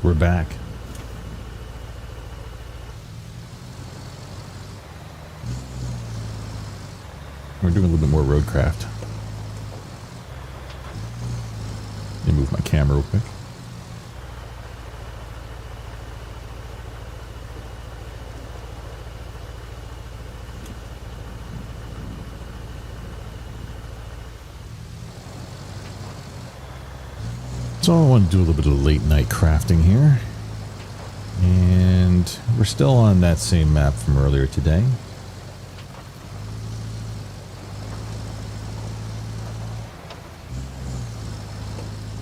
We're back. We're doing a little bit more Roadcraft. Let me move my camera real quick. So I want to do a little bit of late night crafting here. And we're still on that same map from earlier today.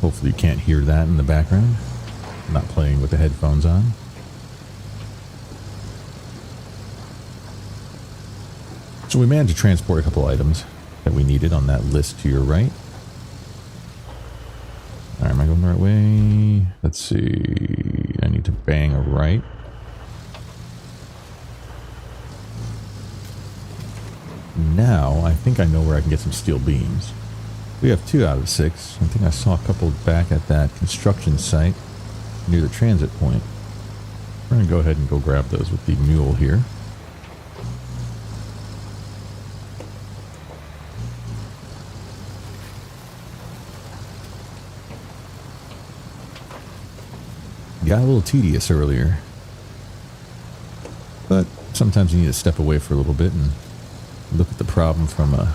Hopefully you can't hear that in the background. I'm not playing with the headphones on. So we managed to transport a couple items that we needed on that list to your right. Alright, am I going the right way? Let's see. I need to bang a right. Now, I think I know where I can get some steel beams. We have 2 out of 6. I think I saw a couple back at that construction site near the transit point. We're going to go ahead and go grab those with the mule here. Got a little tedious earlier, but sometimes you need to step away for a little bit and look at the problem from a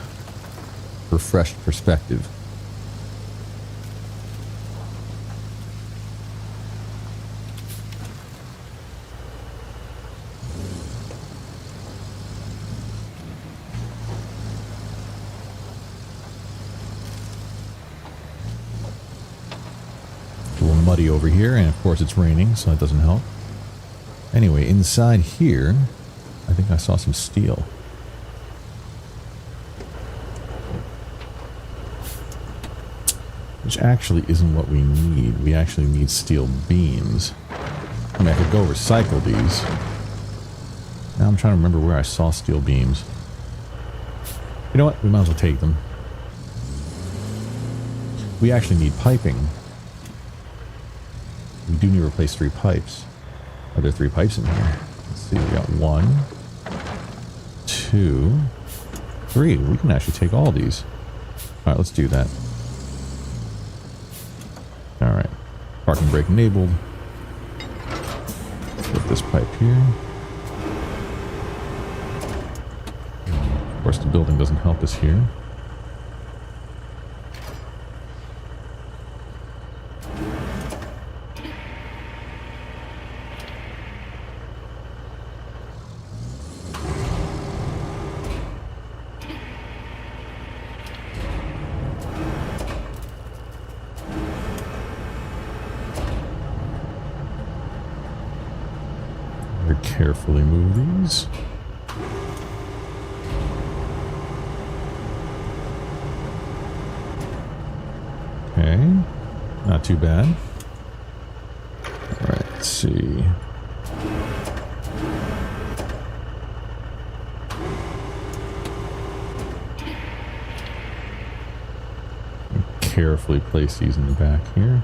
refreshed perspective. A little muddy over here, and of course it's raining, so that doesn't help. Anyway, inside here, I think I saw some steel. Which actually isn't what we need. We actually need steel beams. I mean, I could go recycle these. Now I'm trying to remember where I saw steel beams. You know what? We might as well take them. We actually need piping. We do need to replace 3 pipes. Are there 3 pipes in here? Let's see. We got 1, 2, 3. We can actually take all these. Alright, let's do that. Alright. Parking brake enabled. Put this pipe here. Of course, the building doesn't help us here. Carefully move these. Okay, not too bad. All right, let's see. Carefully place these in the back here.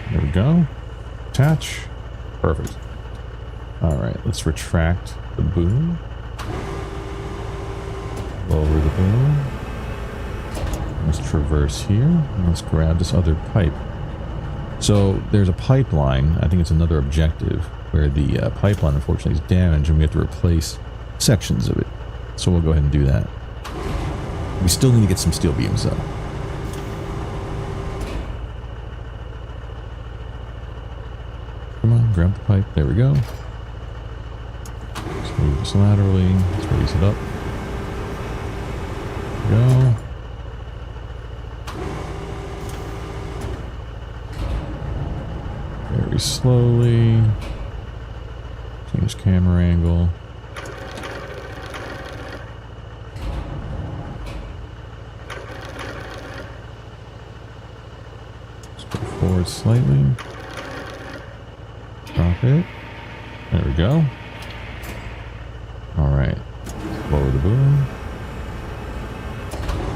There we go. Attach. Perfect. Alright, let's retract the boom. Lower the boom. Let's traverse here. And let's grab this other pipe. So there's a pipeline. I think it's another objective where the pipeline unfortunately is damaged and we have to replace sections of it. So we'll go ahead and do that. We still need to get some steel beams though. Come on, grab the pipe. There we go. Let's move this laterally. Let's raise it up. There we go. There we very slowly. Change camera angle. Let's go forward slightly. Drop it. There we go. Alright. Lower the boom.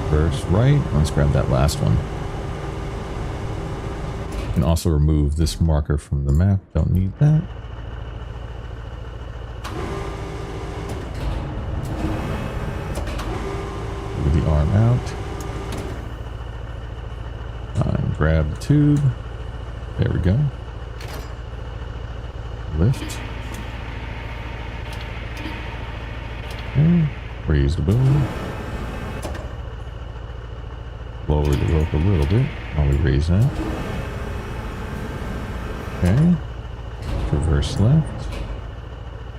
First right. Let's grab that last one. You can also remove this marker from the map. Don't need that. Move the arm out. And grab the tube. There we go. Lift. Okay. Raise the boom. Lower the rope a little bit while we raise that. Okay. Reverse left.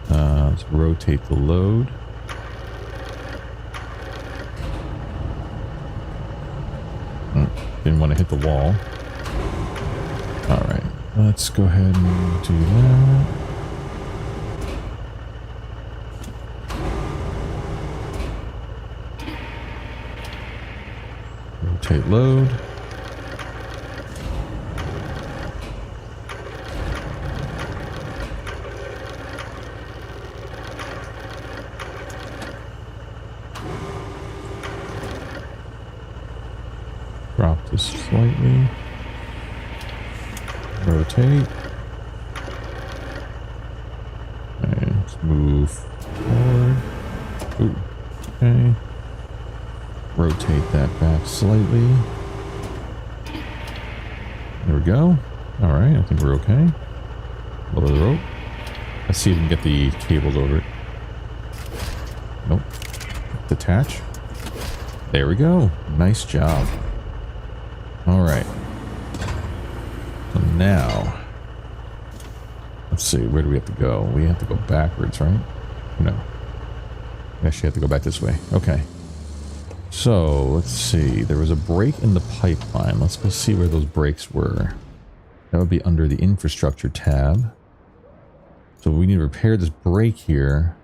Let's rotate the load. Didn't want to hit the wall. Alright. Let's go ahead and do that. Rotate load. Drop this slightly. Rotate. And let's move forward. Ooh. Okay. Rotate that back slightly. There we go. Alright, I think we're okay. Lower the rope. Let's see if we can get the cables over it. Nope. Detach. There we go. Nice job. Alright. So now, let's see, where do we have to go? We have to go backwards, right? No. We actually have to go back this way. Okay. So, let's see. There was a break in the pipeline. Let's go see where those breaks were. That would be under the infrastructure tab. So we need to repair this break here.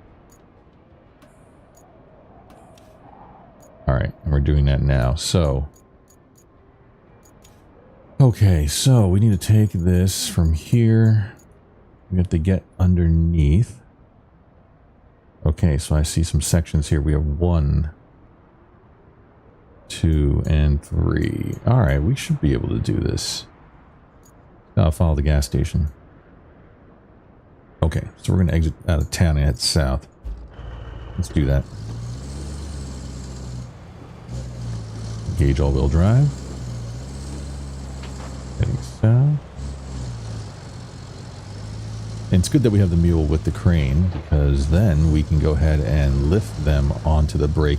Alright, and we're doing that now. So, okay, so we need to take this from here. We have to get underneath. Okay, so I see some sections here. We have 1, 2, and 3. Alright, we should be able to do this. I'll follow the gas station. Okay, so we're going to exit out of town and head south. Let's do that. Engage all-wheel drive. Heading south. And it's good that we have the mule with the crane, because then we can go ahead and lift them onto the brake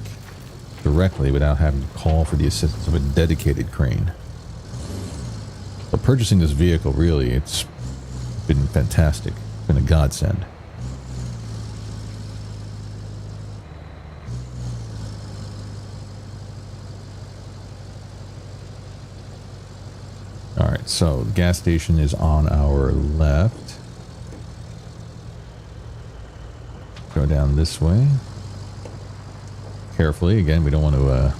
directly without having to call for the assistance of a dedicated crane. But purchasing this vehicle, really, it's been fantastic. It's been a godsend. Alright, so the gas station is on our left. Go down this way. Carefully, again, we don't want to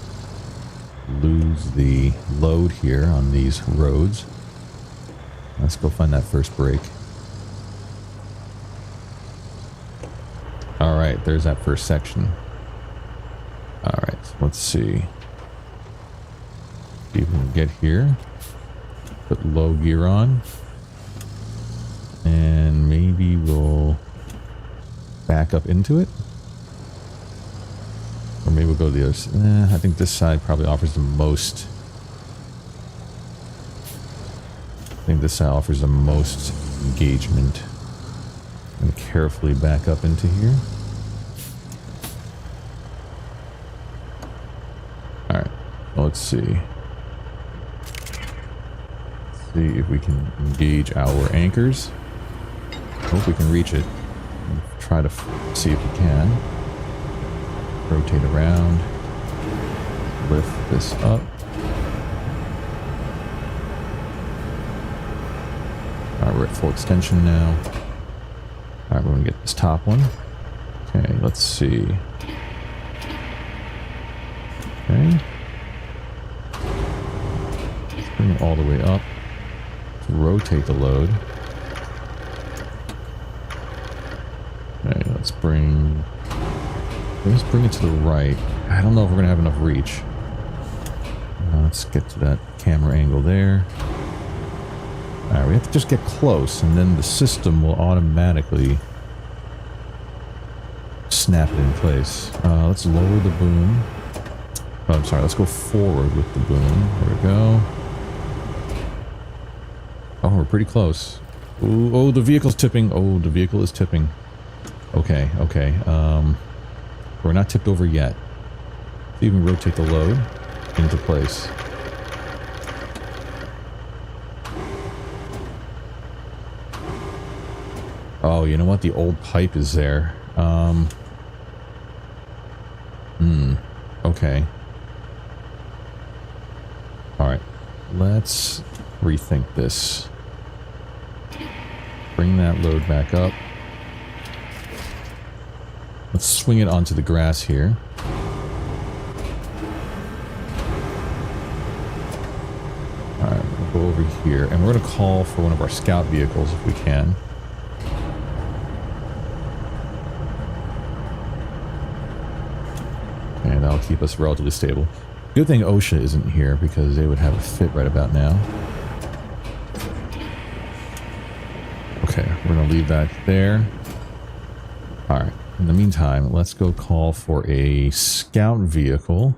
lose the load here on these roads. Let's go find that first break. Alright, there's that first section. Alright, so let's see. See if we can get here. Put low gear on. And maybe we'll back up into it. Or maybe we'll go to the other side. I think this side probably offers the most. I think this side offers the most engagement. I'm going to carefully back up into here. Alright, well, let's see. Let's see if we can engage our anchors. Hope we can reach it. Try to see if we can. Rotate around. Lift this up. Alright, we're at full extension now. Alright, we're gonna get this top one. Okay, let's see. Okay. Let's bring it all the way up. Let's rotate the load. Okay, let's bring it to the right. I don't know if we're gonna have enough reach. Let's get to that camera angle there. Alright, we have to just get close, and then the system will automatically snap it in place. Let's lower the boom. Oh, I'm sorry, let's go forward with the boom. There we go. Oh, we're pretty close. Ooh, oh, the vehicle's tipping. Oh, the vehicle is tipping. Okay, okay. We're not tipped over yet. So you can rotate the load into place. Oh, you know what? The old pipe is there. Okay. Alright. Let's rethink this. Bring that load back up. Let's swing it onto the grass here. Alright, we'll go over here. And we're going to call for one of our scout vehicles if we can. And that'll keep us relatively stable. Good thing OSHA isn't here because they would have a fit right about now. Okay, we're going to leave that there. Alright, in the meantime, let's go call for a scout vehicle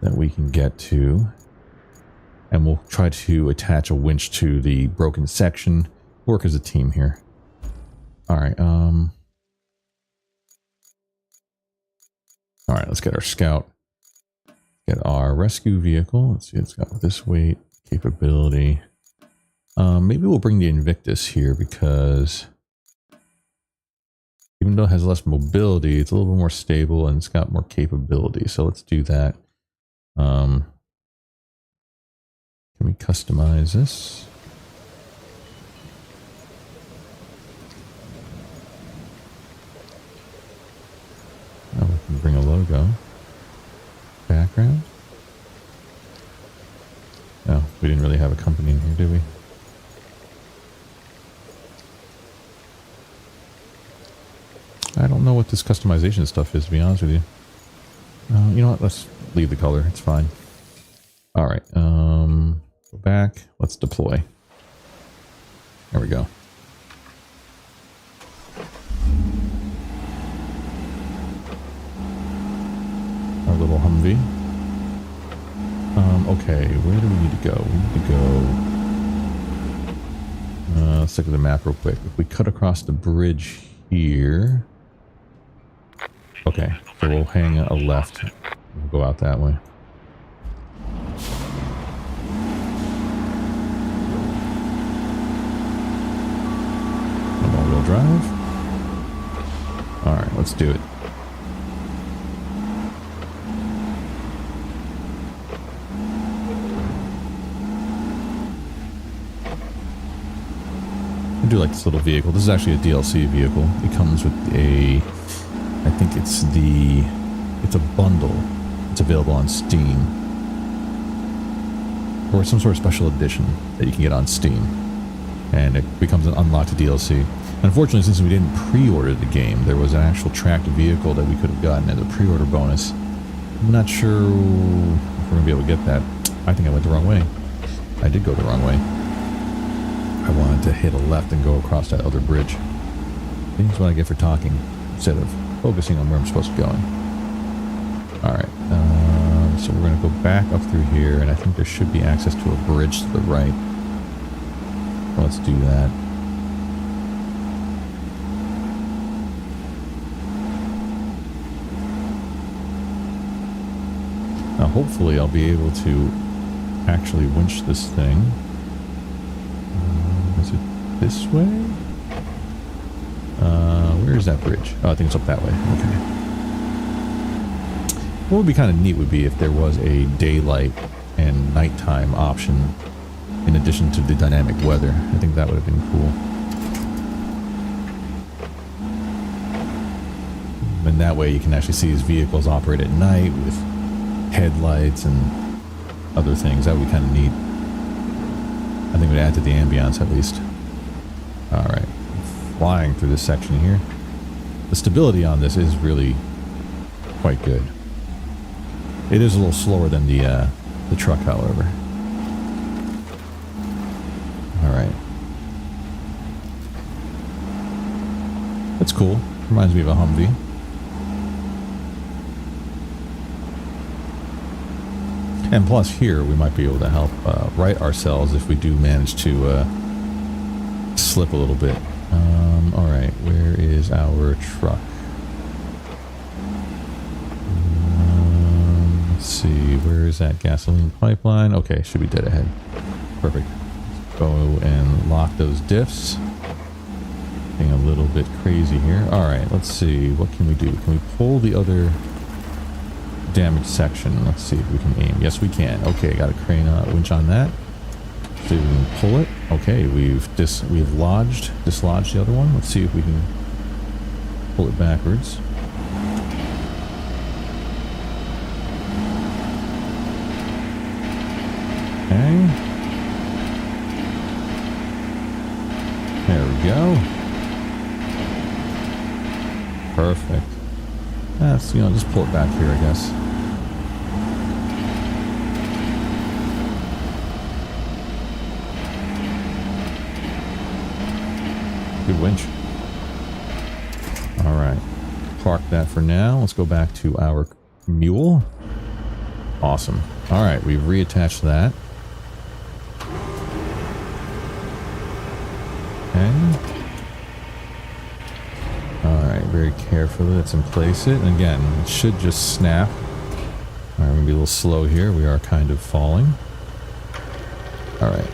that we can get to. And we'll try to attach a winch to the broken section. Work as a team here. Alright, Alright, let's get our scout. Get our rescue vehicle. Let's see, it's got this weight, capability. Maybe we'll bring the Invictus here because even though it has less mobility, it's a little bit more stable and it's got more capability. So let's do that. Can we customize this? Oh, we can bring a logo. Background? Oh, we didn't really have a company in here, did we? I don't know what this customization stuff is, to be honest with you. You know what? Let's leave the color. It's fine. Alright, go back. Let's deploy. There we go. Our little Humvee. Okay, where do we need to go? We need to go... let's look at the map real quick. If we cut across the bridge here... Okay, so we'll hang a left. We'll go out that way. All-wheel drive. Alright, let's do it. I do like this little vehicle. This is actually a DLC vehicle. It comes with a... I think it's a bundle. It's available on Steam. Or some sort of special edition that you can get on Steam. And it becomes an unlocked DLC. Unfortunately, since we didn't pre-order the game, there was an actual tracked vehicle that we could have gotten as a pre-order bonus. I'm not sure if we're going to be able to get that. I think I went the wrong way. I did go the wrong way. I wanted to hit a left and go across that other bridge. That's what I get for talking instead of focusing on where I'm supposed to be going. Alright, so we're going to go back up through here, and I think there should be access to a bridge to the right. Let's do that. Now hopefully I'll be able to actually winch this thing. Is it this way? Where is that bridge? Oh, I think it's up that way. Okay. What would be kind of neat would be if there was a daylight and nighttime option in addition to the dynamic weather. I think that would have been cool. And that way you can actually see these vehicles operate at night with headlights and other things. That would be kind of neat. I think it would add to the ambiance at least. Alright, flying through this section here. The stability on this is really quite good. It is a little slower than the truck, however. Alright. That's cool. Reminds me of a Humvee. And plus here we might be able to help right ourselves if we do manage to slip a little bit. Alright, where is our truck? Let's see, where is that gasoline pipeline? Okay, should be dead ahead. Perfect. Let's go and lock those diffs. Being a little bit crazy here. Alright, let's see, what can we do? Can we pull the other damaged section? Let's see if we can aim. Yes, we can. Okay, got a crane winch on that. See if we can pull it. Okay, we've dislodged the other one. Let's see if we can pull it backwards. Okay. There we go. Perfect. That's, you know, just pull it back here, I guess. Good winch. Alright. Park that for now. Let's go back to our mule. Awesome. Alright, we've reattached that. Okay. Alright, very carefully let's place it. And again, it should just snap. Alright, we're going to be a little slow here. We are kind of falling. Alright.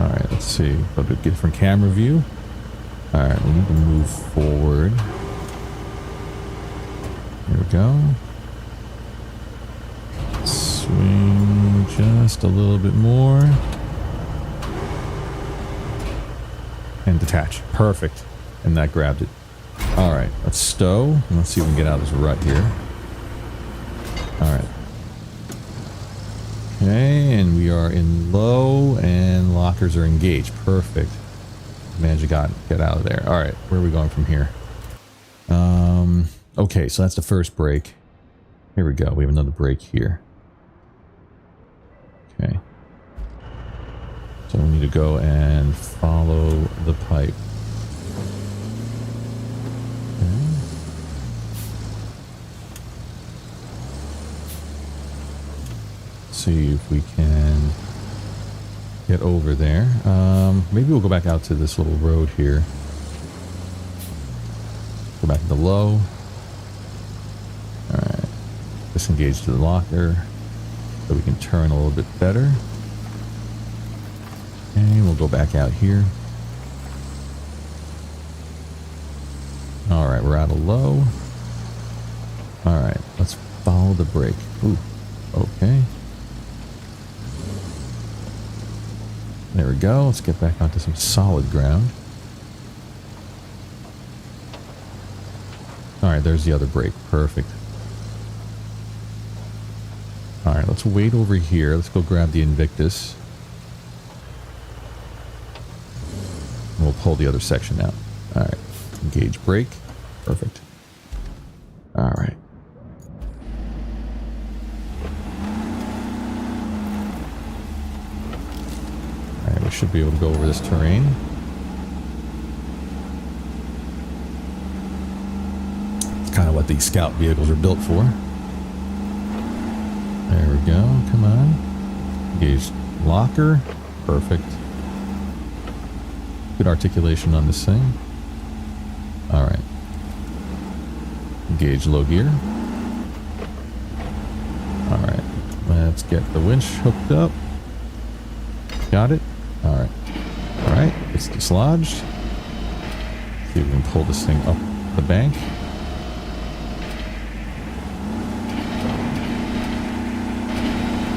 Alright, let's see. Go to a different camera view. Alright, we need to move forward. Here we go. Swing just a little bit more. And detach. Perfect. And that grabbed it. Alright, let's stow. And let's see if we can get out of this rut here. Alright. Okay, and we are in low, and lockers are engaged. Perfect. Managed to get out of there. Alright, where are we going from here? Okay, so that's the first break. Here we go. We have another break here. Okay. So we need to go and follow the pipe. Okay. See if we can get over there. Maybe we'll go back out to this little road here. Go back to low. Alright. Disengage to the locker so we can turn a little bit better. And we'll go back out here. Alright, we're out of low. Alright, let's follow the brake. Ooh, okay. There we go. Let's get back onto some solid ground. Alright, there's the other brake. Perfect. Alright, let's wait over here. Let's go grab the Invictus. And we'll pull the other section out. Alright. Engage brake. Perfect. Alright. Alright, we should be able to go over this terrain. It's kind of what these scout vehicles are built for. There we go. Come on. Engage locker. Perfect. Good articulation on this thing. Alright. Engage low gear. Alright. Let's get the winch hooked up. Got it. Alright. Alright. It's dislodged. See if we can pull this thing up the bank.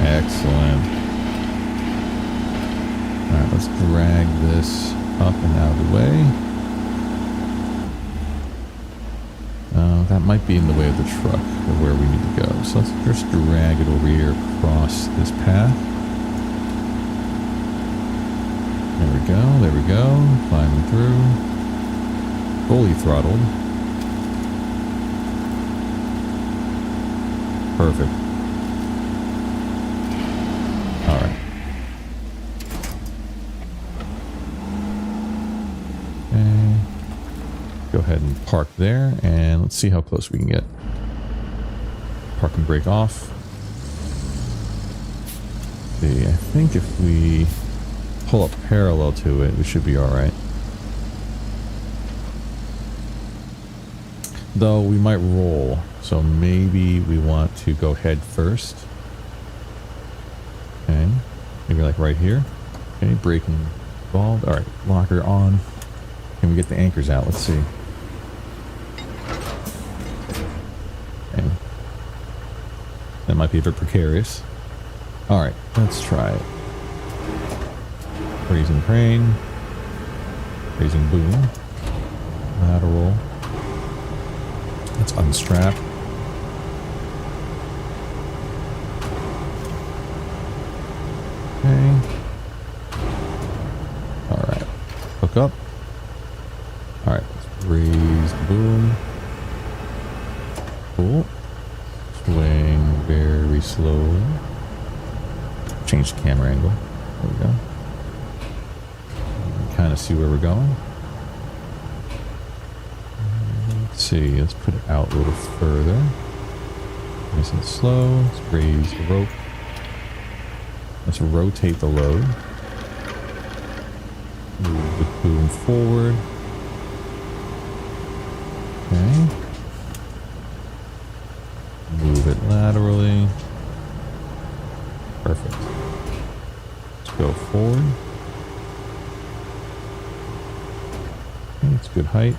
Excellent. Alright, let's drag this up and out of the way. That might be in the way of the truck or where we need to go. So let's just drag it over here across this path. There we go, there we go. Climbing through. Fully throttled. Perfect. Alright. Okay. Go ahead and park there, and let's see how close we can get. Park and brake off. See, I think if we pull up parallel to it, we should be alright. Though we might roll, so maybe we want to go head first. Okay, maybe like right here. Okay, braking involved. Alright, locker on. Can we get the anchors out? Let's see. Okay. That might be a bit precarious. Alright, let's try it. Raising crane. Raising boom. Lateral. Let's unstrap. Okay. Alright. Hook up. Alright, let's raise the boom. Cool. Swing very slowly. Change the camera angle. There we go. Kind of see where we're going. Let's see, let's put it out a little further. Nice and slow. Let's raise the rope. Let's rotate the load. Move the boom forward. Okay. Move it laterally. Perfect. Let's go forward. Okay, it's good height.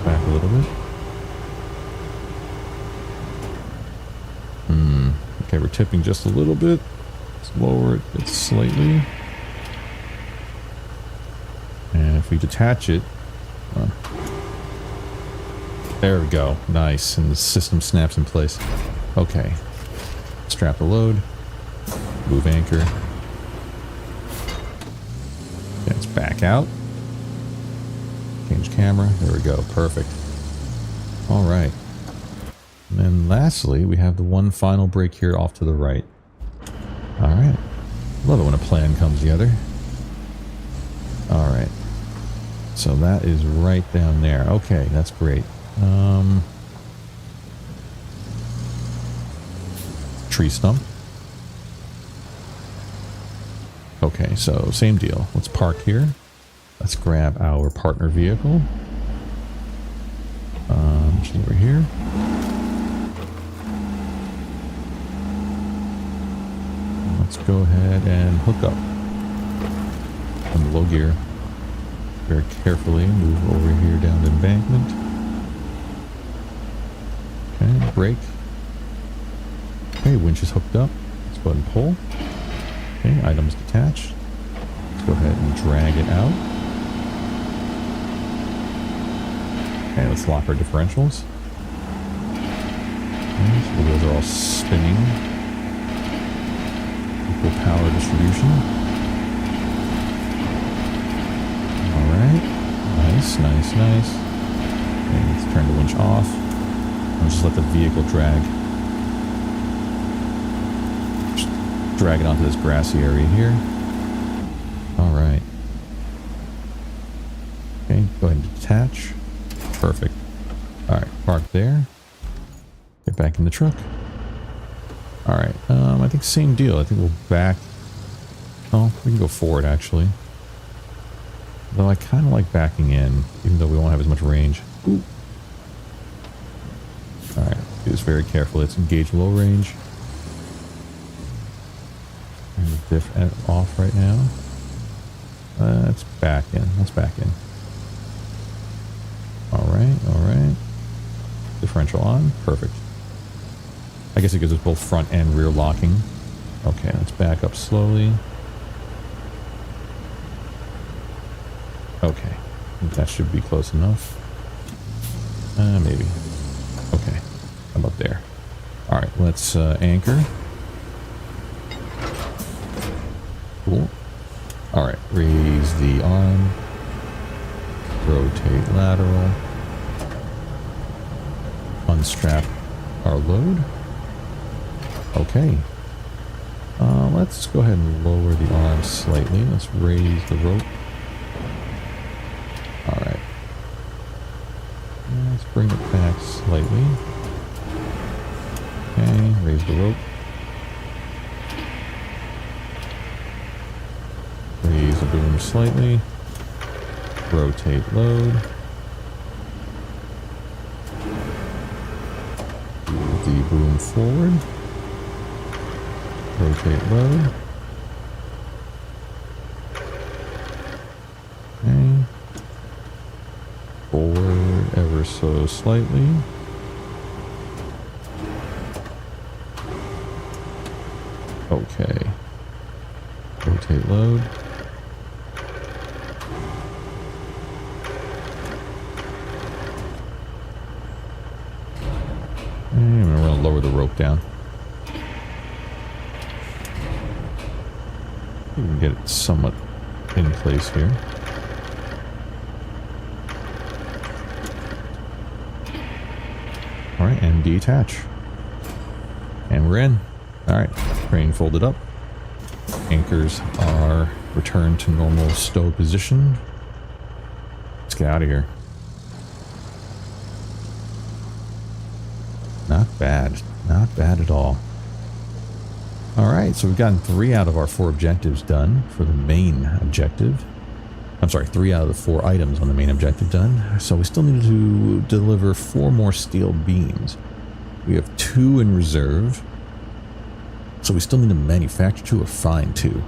Back a little bit. Okay, we're tipping just a little bit. Let's lower it slightly. And if we detach it, there we go. Nice. And the system snaps in place. Okay. Strap the load. Move anchor. Okay, it's back out. Change camera. There we go. Perfect. All right. And then lastly, we have the one final break here off to the right. All right. Love it when a plan comes together. All right. So that is right down there. Okay, that's great. Tree stump. Okay, so same deal. Let's park here. Let's grab our partner vehicle. Just over here. Let's go ahead and hook up. On the low gear. Very carefully move over here down the embankment. Okay, brake. Okay, winch is hooked up. Let's go ahead and pull. Okay, items detached. Let's go ahead and drag it out. Okay, let's lock our differentials. Okay, so the wheels are all spinning. Equal power distribution. Alright. Nice, nice, nice. Okay, let's turn the winch off. And just let the vehicle drag. Just drag it onto this grassy area here. Alright. Okay, go ahead and detach. Perfect. Alright, park there. Get back in the truck. Alright, I think same deal. I think we'll back. Oh, we can go forward actually. Though I kind of like backing in, even though we won't have as much range. Ooh. Alright, do this very carefully. Let's engage low range. Turn the diff off right now. Let's back in. Let's back in. Alright, alright. Differential on. Perfect. I guess it gives us both front and rear locking. Okay, let's back up slowly. Okay. I think that should be close enough. Maybe. Okay. How about there? Alright, let's anchor. Cool. Alright, raise the arm. Rotate lateral. Unstrap our load. Okay. Let's go ahead and lower the arm slightly. Let's raise the rope. Alright. Let's bring it back slightly. Okay, raise the rope. Raise the boom slightly. Rotate load. Move the boom forward. Rotate load. Okay. Forward ever so slightly. Okay. Rotate load. And we're going to lower the rope down. We can get it somewhat in place here. Alright, and detach. And we're in. Alright, crane folded up. Anchors are returned to normal stow position. Let's get out of here. Not bad. Not bad at all. Alright, so we've gotten 3 out of our 4 objectives done for the main objective. I'm sorry, 3 out of the 4 items on the main objective done. So we still need to deliver 4 more steel beams. We have 2 in reserve. So we still need to manufacture 2 or find 2.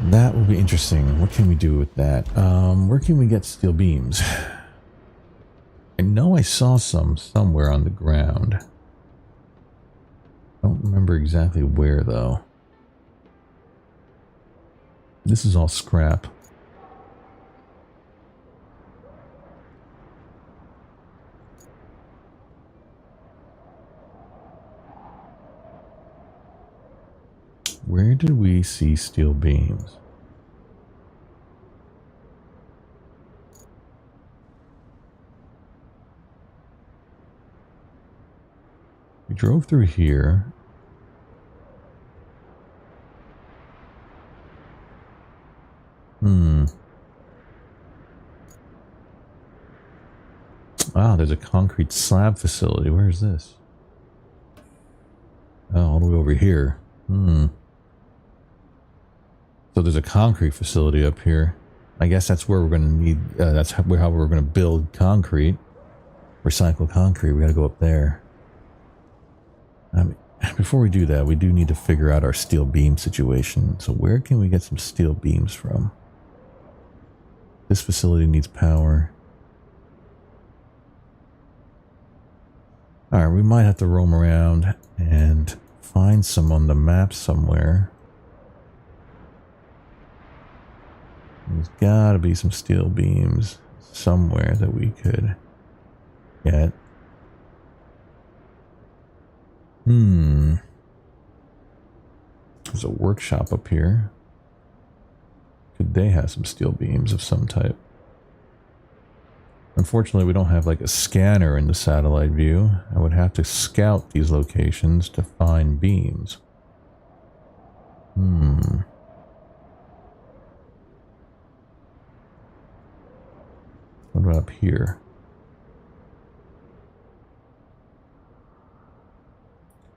That will be interesting. What can we do with that? Where can we get steel beams? I know I saw some somewhere on the ground. Don't remember exactly where though. This is all scrap. Where did we see steel beams? We drove through here. Wow, there's a concrete slab facility. Where is this? Oh, all the way over here. So there's a concrete facility up here. I guess that's where we're going to need, that's how we're going to build concrete. Recycle concrete. We got to go up there. Before we do that, we do need to figure out our steel beam situation. So where can we get some steel beams from? This facility needs power. Alright, we might have to roam around and find some on the map somewhere. There's gotta be some steel beams somewhere that we could get. There's a workshop up here. Could they have some steel beams of some type? Unfortunately, we don't have like a scanner in the satellite view. I would have to scout these locations to find beams. What about up here?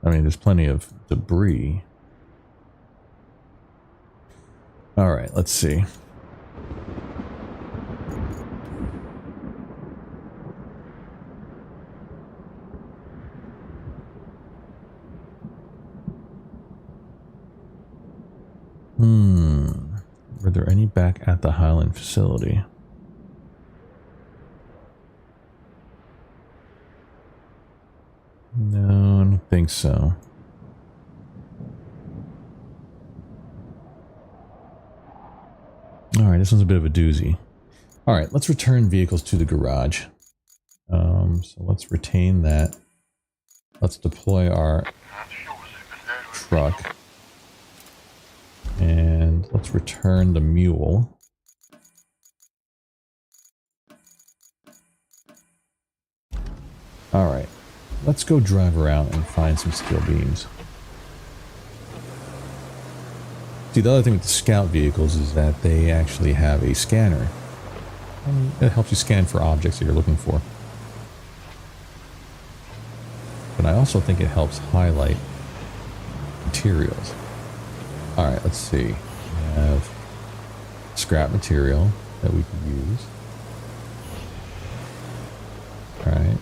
I mean, there's plenty of debris. Alright, let's see. Where there any back at the Highland facility? No, I don't think so. Alright, this one's a bit of a doozy. Alright, let's return vehicles to the garage. So let's retain that. Let's deploy our truck. And let's return the mule. Alright, let's go drive around and find some steel beams. See, the other thing with the scout vehicles is that they actually have a scanner. And it helps you scan for objects that you're looking for. But I also think it helps highlight materials. Alright, let's see. We have scrap material that we can use. Alright.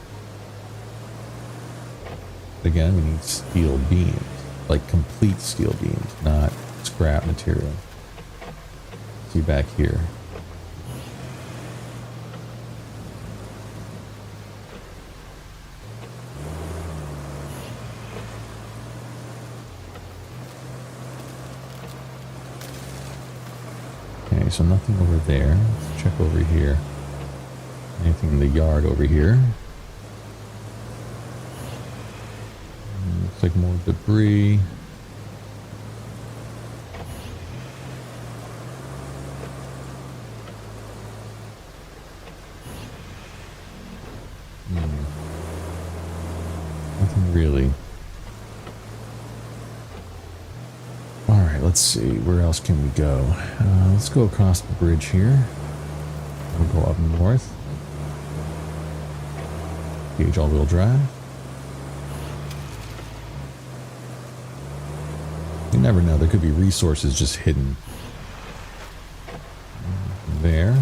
Again, we need steel beams. Like complete steel beams, not scrap material. See back here. Okay, so nothing over there. Let's check over here. Anything in the yard over here? Looks like more debris. Nothing really. Alright, let's see. Where else can we go? Let's go across the bridge here. We'll go up north. Gauge all-wheel drive. You never know. There could be resources just hidden there.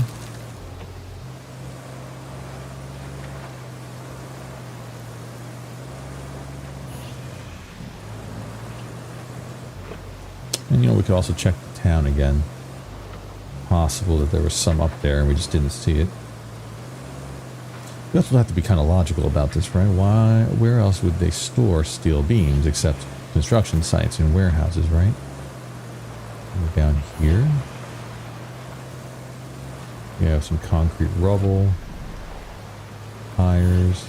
And you know, we could also check the town again. Possible that there was some up there and we just didn't see it. We also have to be kind of logical about this, right? Why? Where else would they store steel beams except construction sites and warehouses, right? And down here, we have some concrete rubble, tires.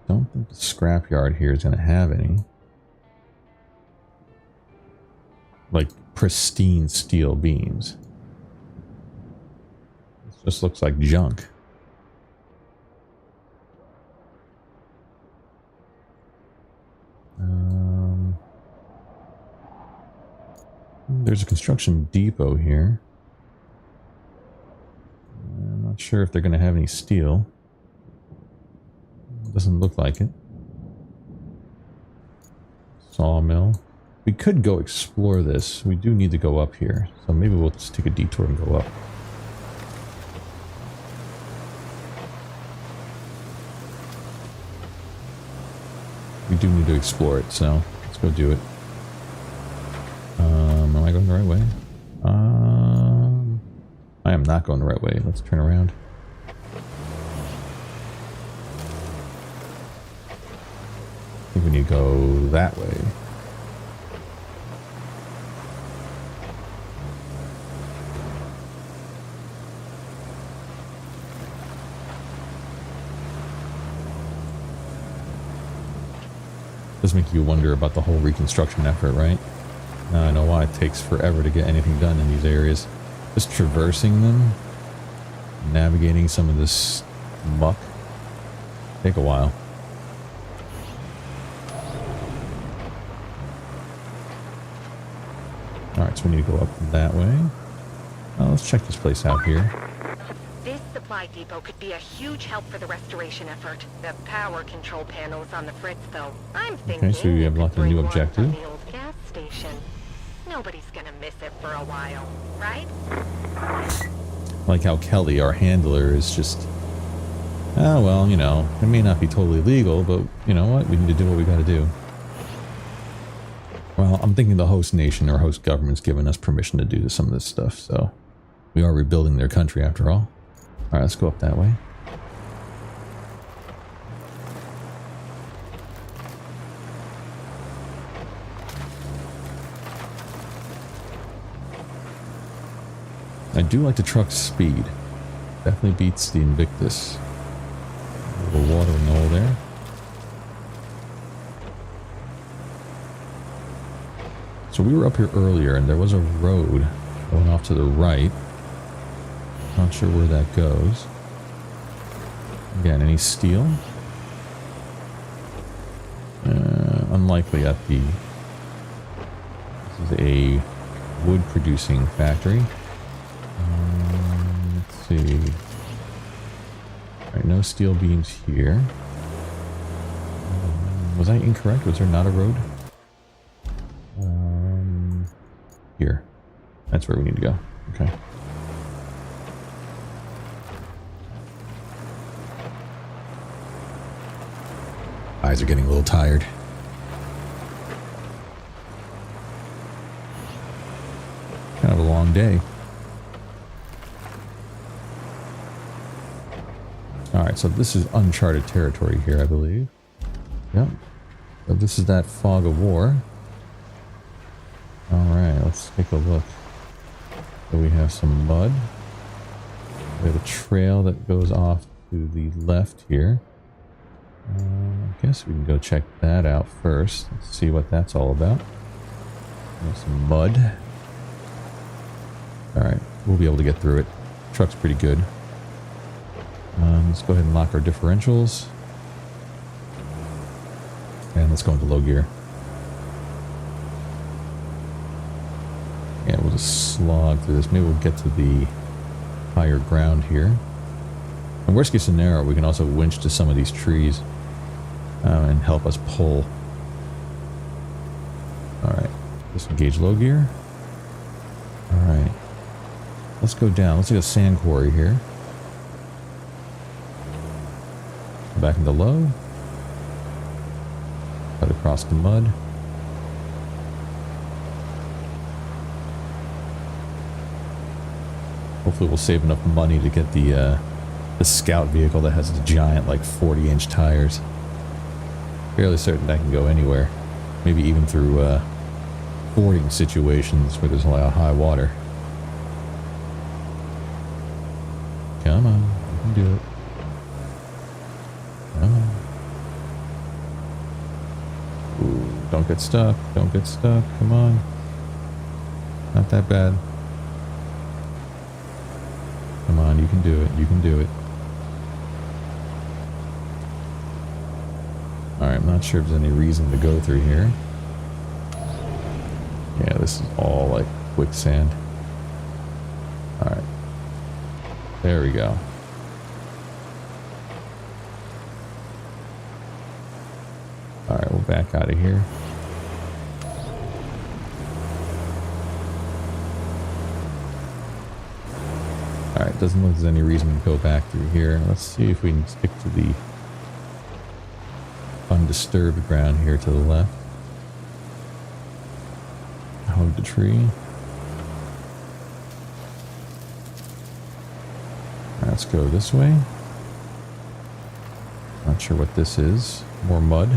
Don't think the scrapyard here is going to have any. Like pristine steel beams. This just looks like junk. There's a construction depot here. I'm not sure if they're going to have any steel. Doesn't look like it. Sawmill. We could go explore this. We do need to go up here. So maybe we'll just take a detour and go up. We do need to explore it, so let's go do it. Am I going the right way? I am not going the right way. Let's turn around. I think we need to go that way. Does make you wonder about the whole reconstruction effort, right? Now I know why it takes forever to get anything done in these areas. Just traversing them, navigating some of this muck, take a while. Alright, so we need to go up that way. Let's check this place out here. This supply depot could be a huge help for the restoration effort. The power control panel is on the fritz, though. I'm thinking. Okay, so we have lots of new objectives. The old gas station. Nobody's gonna miss it for a while, right? Like how Kelly, our handler, is just Oh, well, you know, it may not be totally legal, but you know what? We need to do what we got to do. Well, I'm thinking the host nation or host government's given us permission to do some of this stuff, so we are rebuilding their country after all. Alright, let's go up that way. I do like the truck's speed. Definitely beats the Invictus. A little watering hole there. So we were up here earlier and there was a road going off to the right. Not sure where that goes. Again, any steel? Unlikely at the... This is a wood producing factory. Let's see. Alright, no steel beams here. Was I incorrect? Was there not a road? Here. That's where we need to go. Okay. Eyes are getting a little tired. Kind of a long day. Alright, so this is uncharted territory here, I believe. Yep. So this is that fog of war. Alright, let's take a look. So we have some mud. We have a trail that goes off to the left here. I guess we can go check that out first. Let's see what that's all about. There's some mud. Alright, we'll be able to get through it. Truck's pretty good. Let's go ahead and lock our differentials. And let's go into low gear. Yeah, we'll just slog through this. Maybe we'll get to the higher ground here. In worst case scenario, we can also winch to some of these trees and help us pull. Alright, disengage low gear. Alright, let's go down. Let's take a sand quarry here. Back into low. Cut across the mud. Hopefully we'll save enough money to get the scout vehicle that has the giant, like, 40-inch tires. Fairly certain that can go anywhere. Maybe even through fording situations where there's a lot of high water. Come on, you can do it. Come on. Ooh, don't get stuck. Don't get stuck. Come on. Not that bad. Come on, you can do it. You can do it. Alright, I'm not sure if there's any reason to go through here. Yeah, this is all like quicksand. Alright. There we go. Alright, we'll back out of here. Alright, doesn't look like there's any reason to go back through here. Let's see if we can stick to the undisturbed ground here to the left. Hug the tree. Let's go this way. Not sure what this is. More mud.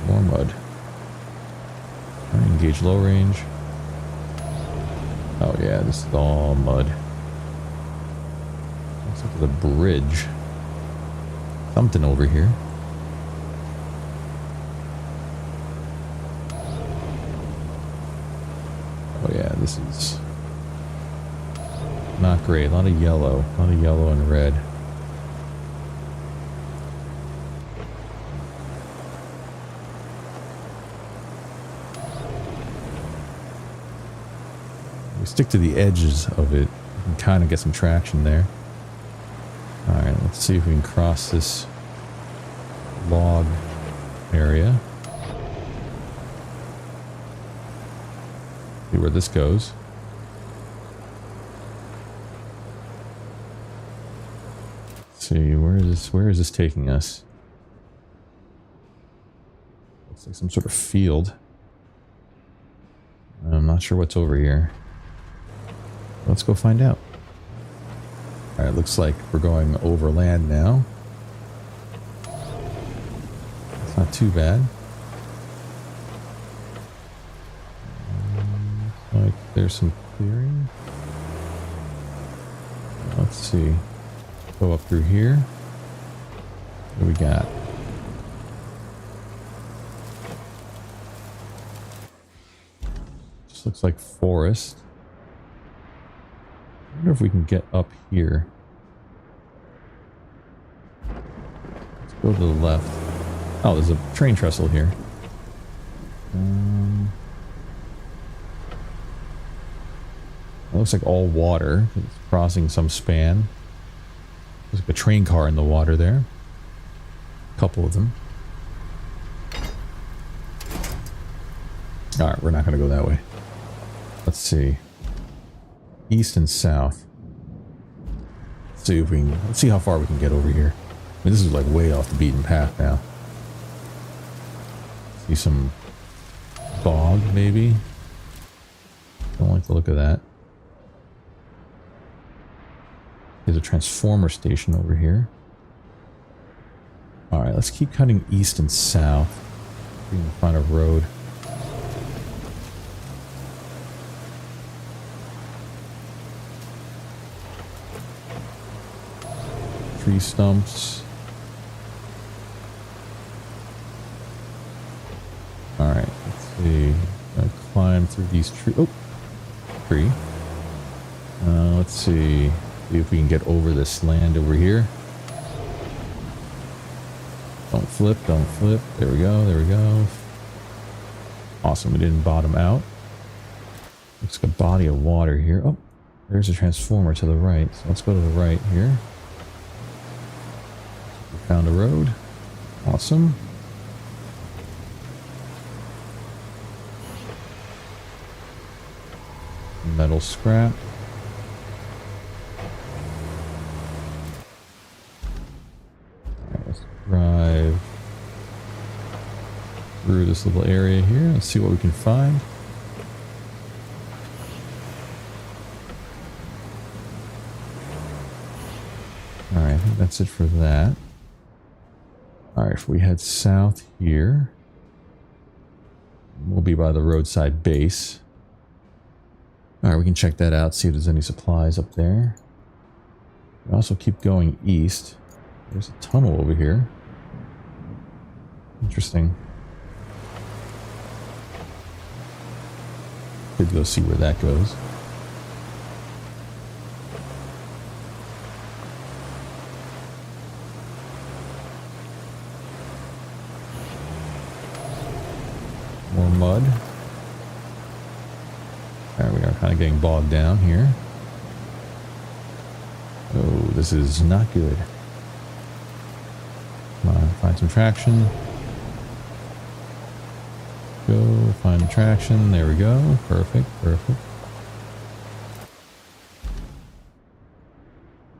More mud. Right, engage low range. Oh yeah, this is all mud. Looks like there's a bridge. Something over here. Oh yeah, this is not great. A lot of yellow. A lot of yellow and red. We stick to the edges of it. We can kind of get some traction there. Alright, let's see if we can cross this log area. See where this goes. see, where is this taking us? Looks like some sort of field. I'm not sure what's over here. Let's go find out. Alright, looks like we're going overland now. It's not too bad. Looks like there's some clearing. Let's see. Go up through here. What do we got? Just looks like forest. I wonder if we can get up here. Let's go to the left. Oh, there's a train trestle here. It looks like all water. It's crossing some span. There's like a train car in the water there. A couple of them. Alright, we're not going to go that way. Let's see. East and south. Let's see if we can, let's see how far we can get over here. I mean, this is like way off the beaten path now. See some bog, maybe? Don't like the look of that. There's a transformer station over here. Alright, let's keep cutting east and south. We can find a road. Tree stumps. Alright, let's see. Gonna climb through these trees. Oh! Tree. Let's see. See if we can get over this land over here. Don't flip, don't flip. There we go, there we go. Awesome, we didn't bottom out. Looks like a body of water here. Oh, there's a transformer to the right. So let's go to the right here. We found a road. Awesome. Metal scrap. Drive through this little area here. Let's see what we can find. Alright, I think that's it for that. Alright, if we head south here, we'll be by the roadside base. Alright, we can check that out, see if there's any supplies up there. We also keep going east. There's a tunnel over here. Interesting. Could go see where that goes. More mud. Alright, we are kind of getting bogged down here. Oh, this is not good. Come on, find some traction. Go, find traction. There we go. Perfect, perfect.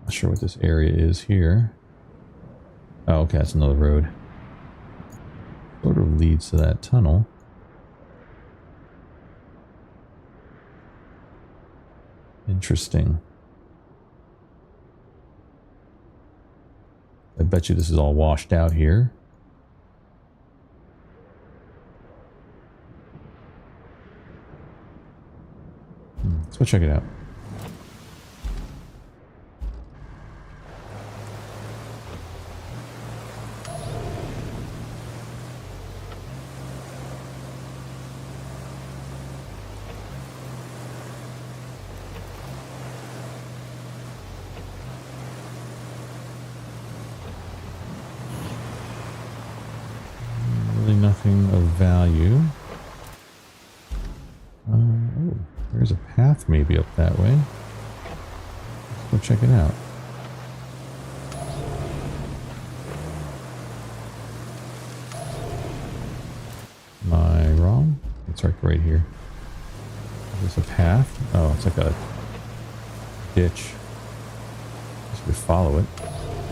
Not sure what this area is here. Oh, okay, that's another road. Sort of leads to that tunnel. Interesting. I bet you this is all washed out here. Let's go check it out. Nothing of value. Oh, there's a path maybe up that way. Let's go check it out. Am I wrong? It's like right here. There's a path. Oh, it's like a ditch. Just we follow it.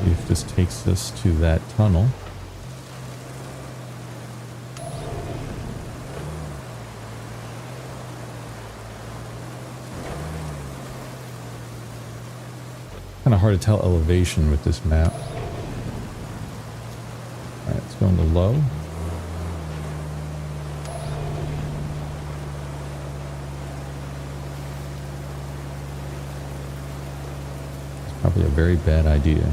See if this takes us to that tunnel. Kind of hard to tell elevation with this map. Alright, let's go into low. It's probably a very bad idea.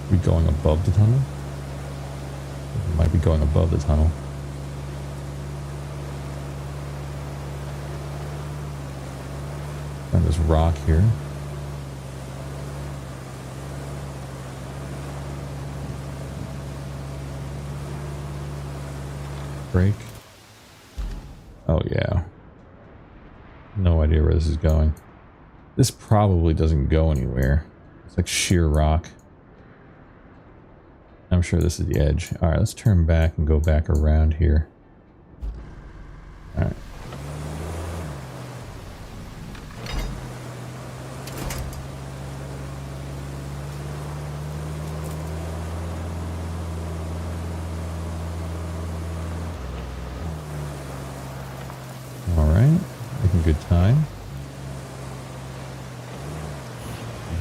Are we going above the tunnel? We might be going above the tunnel. And this rock here. Break. Oh yeah. No idea where this is going. This probably doesn't go anywhere. It's like sheer rock. I'm sure this is the edge. Alright, let's turn back and go back around here. Alright. Alright, making good time.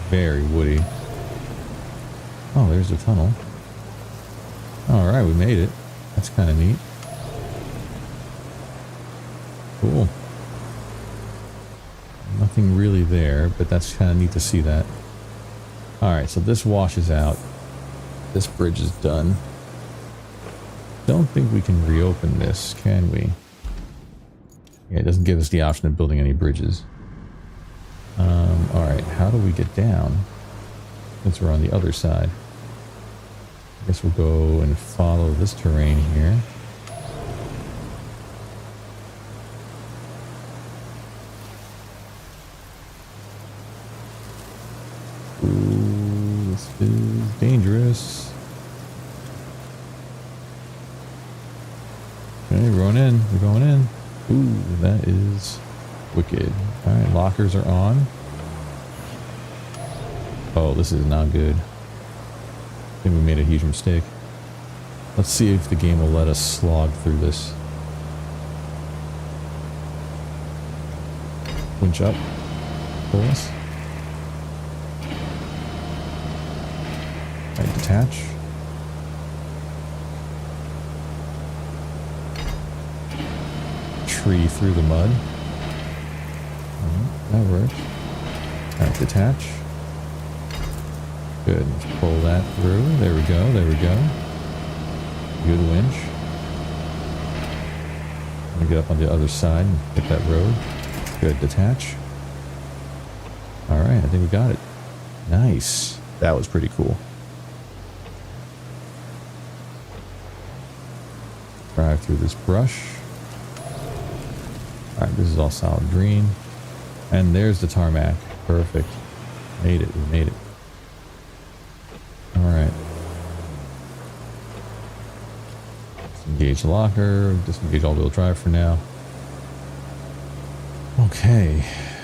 Very woody. Oh, there's the tunnel. Alright, we made it. That's kind of neat. Cool. Nothing really there, but that's kind of neat to see that. Alright, so this washes out. This bridge is done. Don't think we can reopen this, can we? Yeah, it doesn't give us the option of building any bridges. Alright, how do we get down? Since we're on the other side. I guess we'll go and follow this terrain here. Ooh, this is dangerous. Okay, we're going in. We're going in. Ooh, that is wicked. Alright, lockers are on. Oh, this is not good. I think we made a huge mistake. Let's see if the game will let us slog through this. Winch up. Pull us. Alright, detach. Tree through the mud. That works. Alright, detach. Good. Let's pull that through. There we go. There we go. Good winch. Let me get up on the other side and hit that road. Good. Detach. Alright, I think we got it. Nice. That was pretty cool. Drive through this brush. Alright, this is all solid green. And there's the tarmac. Perfect. Made it. We made it. Alright. Disengage the locker. Disengage all-wheel drive for now. Okay.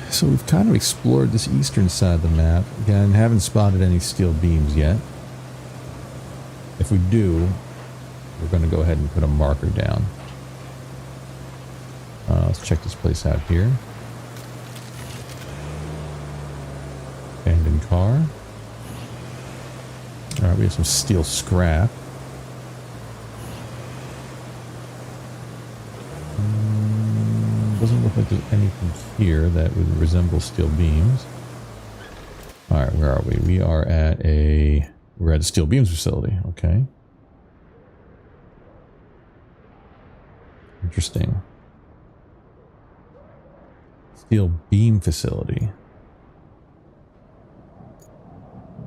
So we've kind of explored this eastern side of the map. Again, haven't spotted any steel beams yet. If we do, we're going to go ahead and put a marker down. Let's check this place out here. Abandoned car. Alright, we have some steel scrap. Doesn't look like there's anything here that would resemble steel beams. Alright, where are we? We are at a... We're at a steel beams facility. Okay. Interesting. Steel beam facility.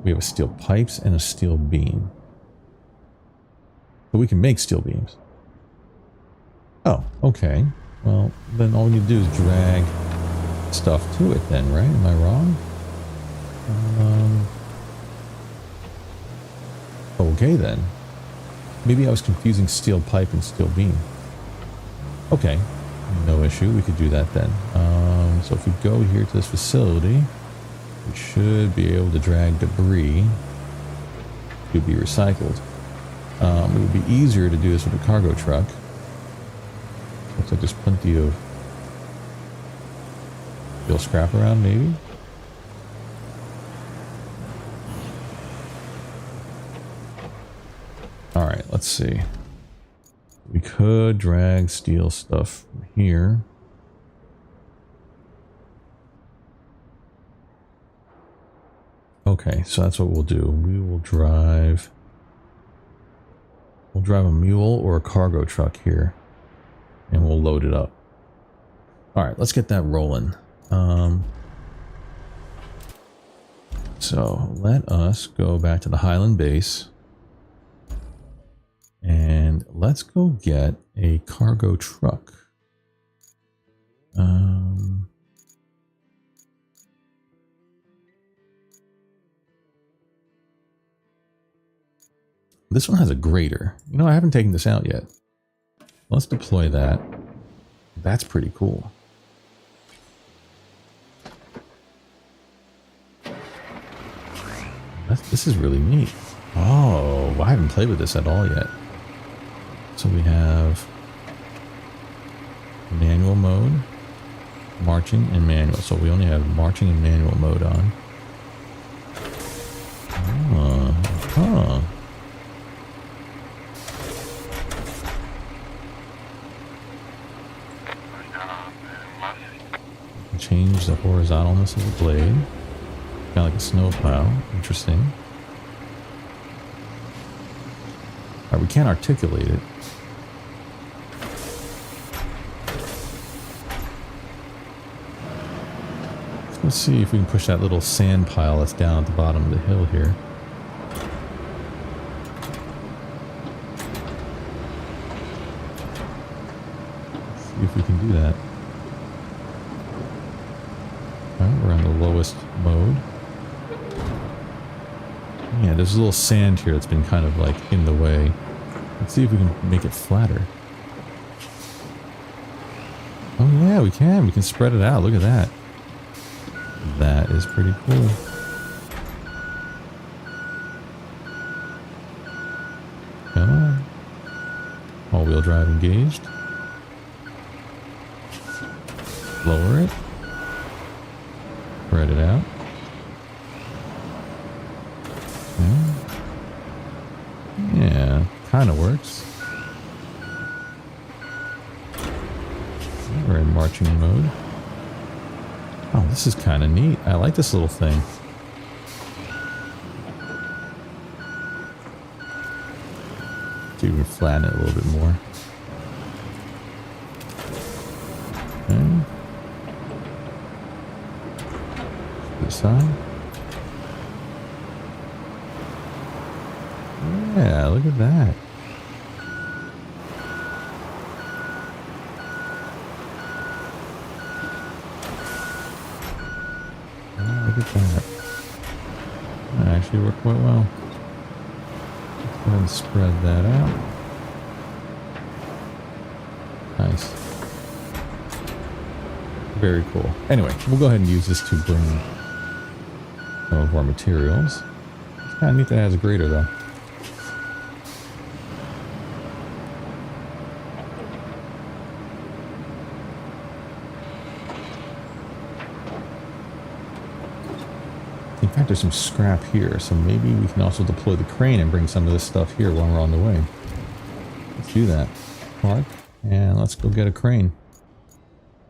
We have a steel pipes and a steel beam. But we can make steel beams. Oh, okay. Well, then all we need to do is drag stuff to it then, right? Am I wrong? Okay then. Maybe I was confusing steel pipe and steel beam. Okay, no issue. We could do that then. So if we go here to this facility, we should be able to drag debris to be recycled. It would be easier to do this with a cargo truck. Looks like there's plenty of steel scrap around, maybe. Alright, let's see. We could drag steel stuff from here. Okay, so that's what we'll do. We'll drive a mule or a cargo truck here, and we'll load it up. Alright, let's get that rolling. So let us go back to the Highland base. And let's go get a cargo truck. This one has a grader. You know, I haven't taken this out yet. Let's deploy that. That's pretty cool. This is really neat. Oh, I haven't played with this at all yet. So we have manual mode, marching, and manual. So we only have marching and manual mode on. Huh. Change the horizontalness of the blade. Kind of like a snowplow. Interesting. Alright, we can't articulate it. Let's see if we can push that little sand pile that's down at the bottom of the hill here. Let's see if we can do that. Alright, we're on the lowest mode. Yeah, there's a little sand here that's been kind of like in the way. Let's see if we can make it flatter. Oh yeah, we can. We can spread it out. Look at that. That is pretty cool. Come on. All-wheel drive engaged. Lower it. Spread it out. Yeah, kind of works. We're in marching mode. Oh, this is kind of neat. I like this little thing. See if we can flatten it a little bit more. Okay. This side. Yeah, look at that. Oh, look at that. That actually worked quite well. Let's go ahead and spread that out. Nice. Very cool. Anyway, we'll go ahead and use this to bring some of our materials. It's kind of neat that it has a grater though. In fact, there's some scrap here, so maybe we can also deploy the crane and bring some of this stuff here while we're on the way. Let's do that. Park, and let's go get a crane.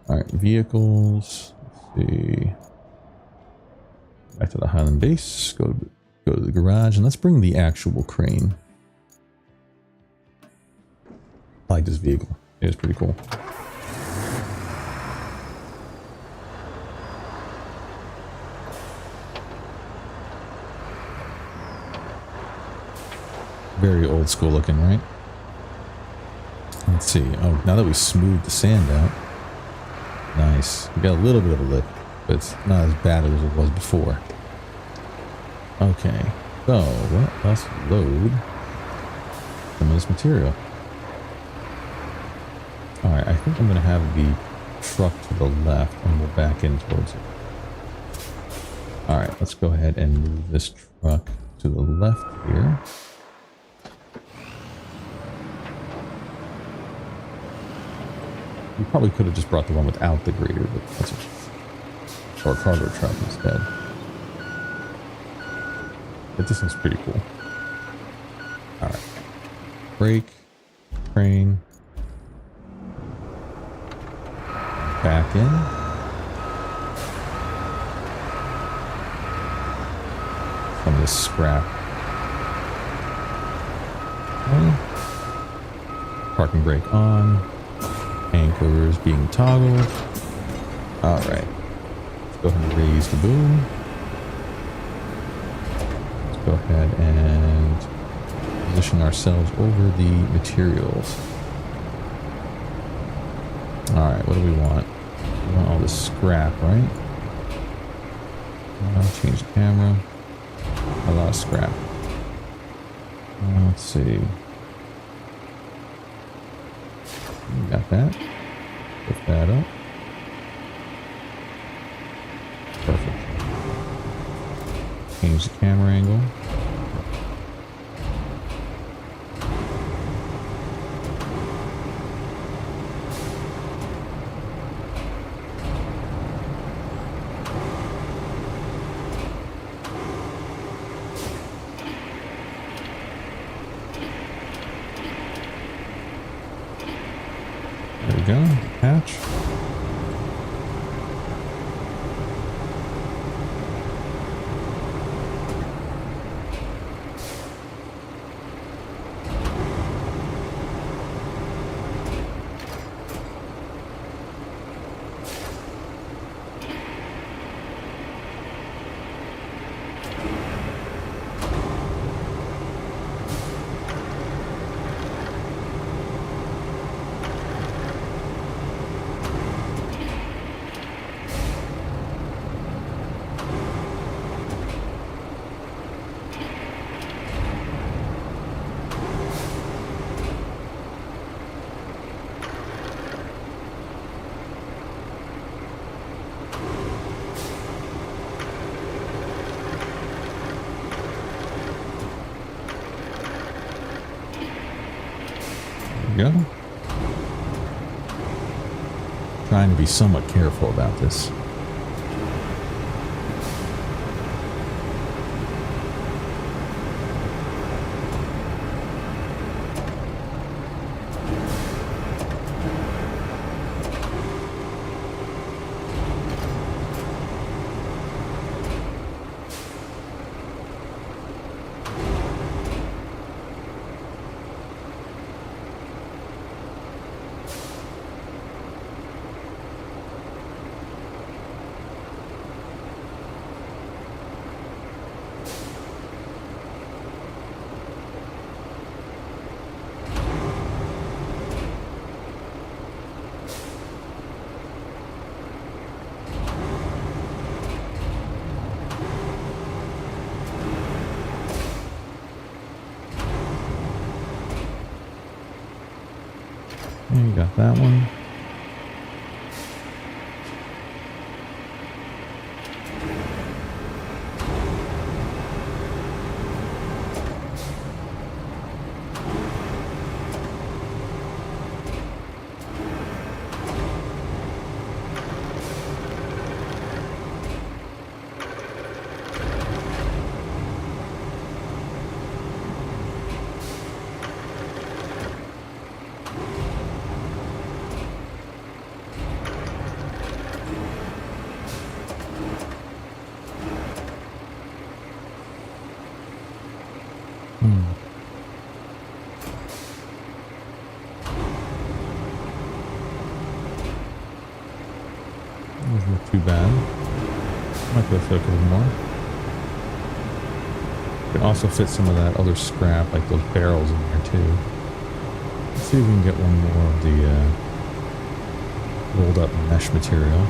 Alright, vehicles. Let's see. Back to the Highland base. Go to the garage, and let's bring the actual crane. I like this vehicle. It was pretty cool. Very old school looking, right? Let's see. Oh, now that we smoothed the sand out. Nice. We got a little bit of a lip, but it's not as bad as it was before. Okay. So, let us load some of this material. Alright, I think I'm going to have the truck to the left and we'll back in towards it. Alright, let's go ahead and move this truck to the left here. We probably could have just brought the one without the grader, but that's a short cargo truck instead. But this looks pretty cool. Alright. Brake. Crane. Back in. Some of this scrap. Okay. Parking brake on. Anchors being toggled. Alright. Let's go ahead and raise the boom. Let's go ahead and position ourselves over the materials. Alright, what do we want? We want all this scrap, right? Change the camera. A lot of scrap. Let's see. Got that. Lift that up. Perfect. Change the camera angle. There we go, hatch. Go. Trying to be somewhat careful about this. And you got that one. Doesn't look too bad. Might be able to fit a couple more. Can also fit some of that other scrap, like those barrels in there too. Let's see if we can get one more of the rolled up mesh material.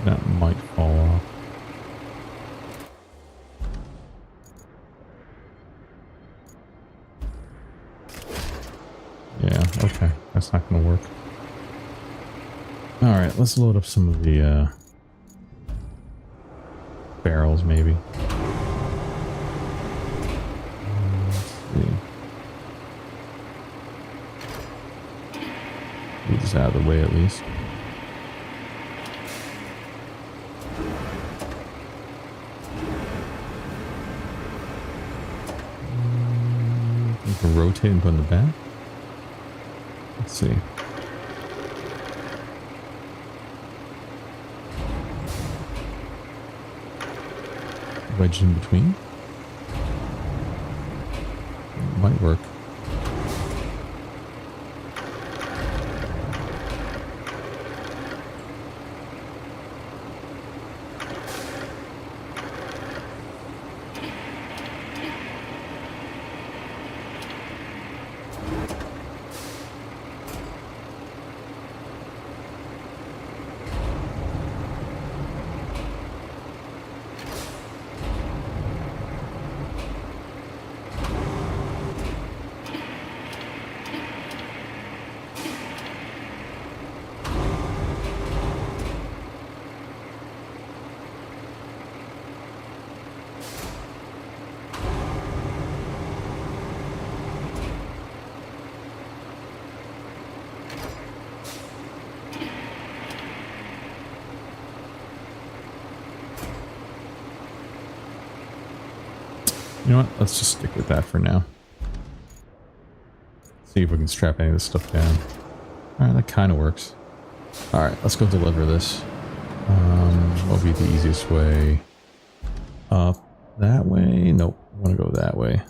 That might fall off. Yeah, okay. That's not going to work. Alright, let's load up some of the barrels, maybe. Let's see. Move this out of the way at least. We can rotate and put in the back. Let's see. Wedged in between. Might work. You know what? Let's just stick with that for now. See if we can strap any of this stuff down. Alright, that kind of works. Alright, let's go deliver this. What will be the easiest way? Up that way? Nope. I want to go that way.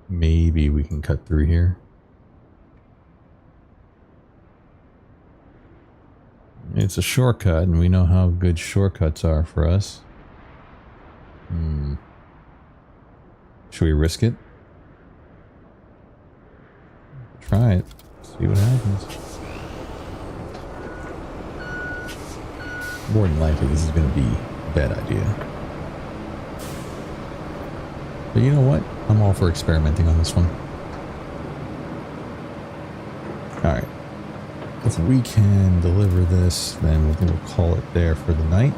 Maybe we can cut through here. It's a shortcut, and we know how good shortcuts are for us. Should we risk it? Try it. See what happens. More than likely, this is going to be a bad idea. But you know what? I'm all for experimenting on this one. Alright. If we can deliver this, then we'll call it there for the night.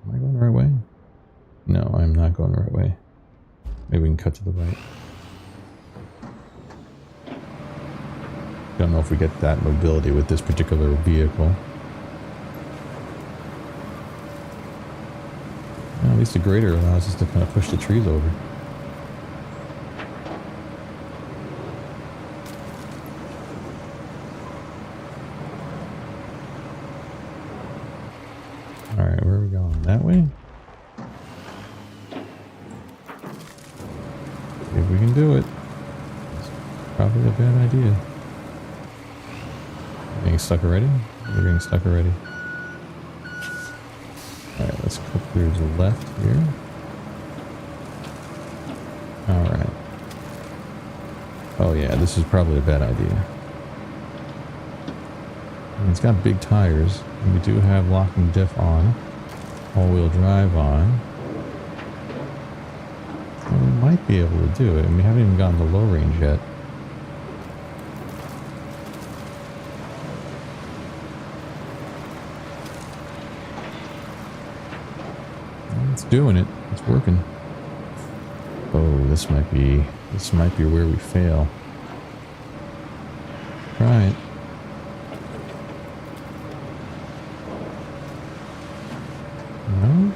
Am I going the right way? No, I'm not going the right way. Maybe we can cut to the right. Don't know if we get that mobility with this particular vehicle. Well, at least the grader allows us to kind of push the trees over. Alright, where are we going? That way? See if we can do it. It's probably a bad idea. Getting stuck already? We're getting stuck already. Alright, let's cut through to the left here. Alright. Oh yeah, this is probably a bad idea. And it's got big tires. And we do have locking diff on. All-wheel drive on. Well, we might be able to do it, and we haven't even gotten to low range yet. It's doing it. It's working. Oh, this might be where we fail. Try it. No?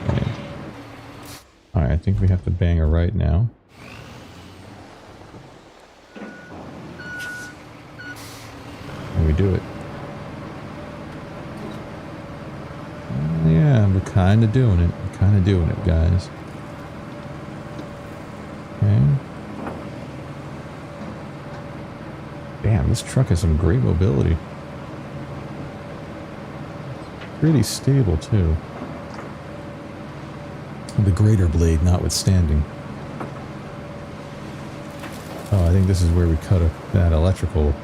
Okay. Alright, I think we have to bang her right now. And we do it. Yeah, we're kind of doing it. We're kind of doing it, guys. Okay. Damn, this truck has some great mobility. Pretty stable, too. The greater blade notwithstanding. Oh, I think this is where we cut that electrical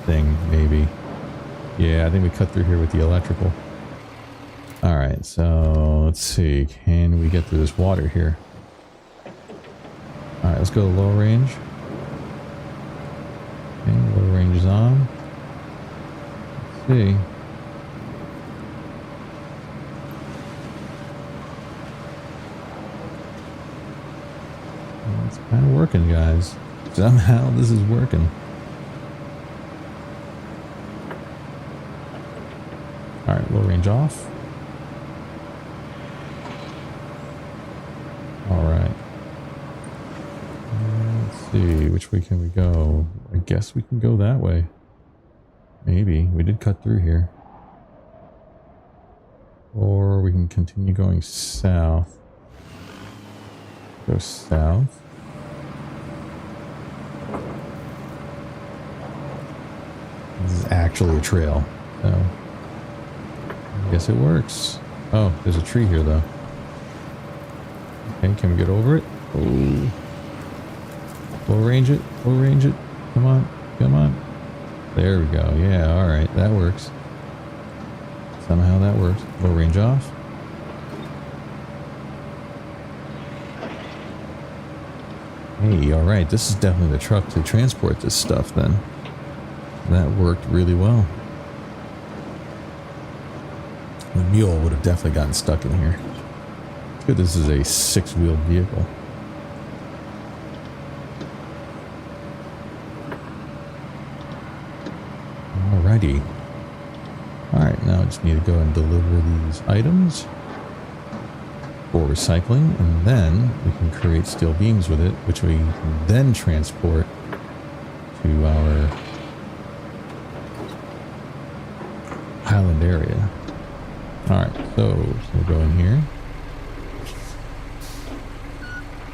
thing, maybe. Yeah, I think we cut through here with the electrical. Alright, so let's see. Can we get through this water here? Alright, let's go to low range. Okay, low range is on. Let's see. It's kind of working, guys. Somehow this is working. Alright, low range off. Alright. Let's see, which way can we go? I guess we can go that way. Maybe. We did cut through here. Or we can continue going south. Go south. This is actually a trail, so I guess it works. Oh, there's a tree here though. Okay, can we get over it? Oh. We'll range it. We'll range it. Come on. Come on. There we go. Yeah, alright. That works. Somehow that works. Low range off. Hey, alright. This is definitely the truck to transport this stuff then. That worked really well. The mule would have definitely gotten stuck in here. It's good this is a 6-wheeled vehicle. Alrighty. Alright, now I just need to go and deliver these items for recycling, and then we can create steel beams with it, which we can then transport to our Highland area. Alright, so we'll go in here.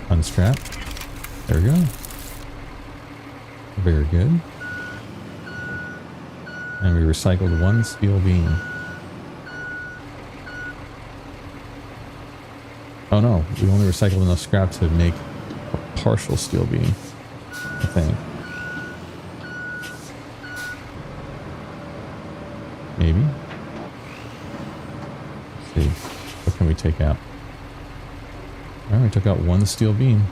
Unstrap. There we go. Very good. And we recycled 1 steel beam. Oh no, we only recycled enough scrap to make a partial steel beam, I think. Maybe. Let's see. What can we take out? Alright, we took out 1 steel beam.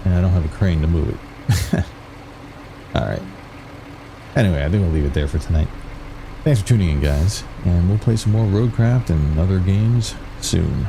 And I don't have a crane to move it. Alright. Anyway, I think we'll leave it there for tonight. Thanks for tuning in, guys. And we'll play some more Roadcraft and other games soon.